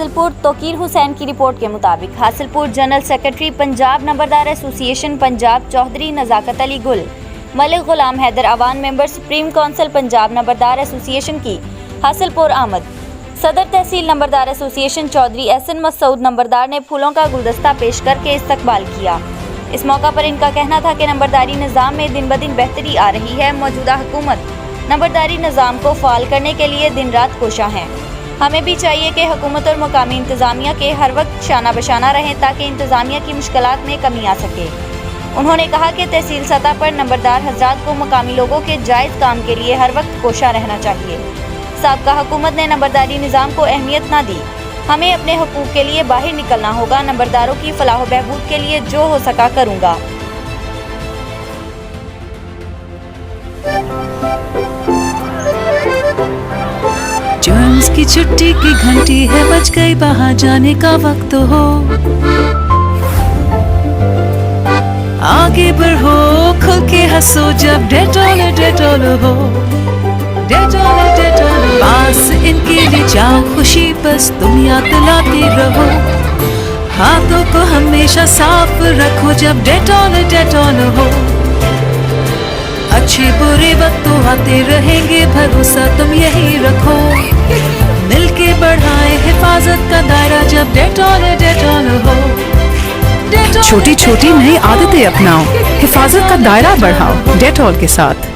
हासिलपुर तोकीर हुसैन की रिपोर्ट के मुताबिक हासिलपुर जनरल सेक्रेटरी पंजाब नंबरदार association Punjab Chaudhry Nazakat Ali Gul, Malik Ghulam Haider Awan member supreme council Punjab नंबरदार एसोसिएशन की हासिलपुर आमद। सदर तहसील नंबरदार एसोसिएशन चौधरी एहसन मसूद नंबरदार ने फूलों का गुलदस्ता पेश करके इस्तकबाल किया। इस मौका पर इनका कहना था कि नंबरदारी निज़ाम में दिन ब दिन बेहतरी आ रही है। मौजूदा हुकूमत नंबरदारी निज़ाम को फ़ाल करने के लिए दिन रात कोशा हैं। हमें भी चाहिए कि हुकूमत और मुकामी इंतज़ामिया के हर वक्त शाना बशाना रहें ताकि इंतज़ामिया की मुश्किलात में कमी आ सके। उन्होंने कहा कि तहसील सतह पर नंबरदार हजरात को मुकामी लोगों के जायज़ काम के लिए हर वक्त कोशा रहना चाहिए। साबका हुकूमत ने नंबरदारी निज़ाम को अहमियत ना दी। हमें अपने हुकूक के लिए बाहर निकलना होगा। नंबरदारों की फलाह बहबूद के लिए जो हो सका करूँगा। जर्म्स की छुट्टी की घंटी है, बज गई बाहर जाने का वक्त हो। आगे बढ़ो, खुल के हंसो जब डेटॉल हो। पास इनके लिए जाओ खुशी, बस तुम याद दिलाते रहो। हाथों को हमेशा साफ रखो जब डेटॉल हो। अच्छे बुरे वक्त तो आते रहेंगे, भरोसा तुम यही रखो। मिलके बढ़ाए हिफाजत का दायरा जब डेटॉल हो। छोटी छोटी नई आदतें अपनाओ, हिफाजत का दायरा बढ़ाओ डेटॉल के साथ।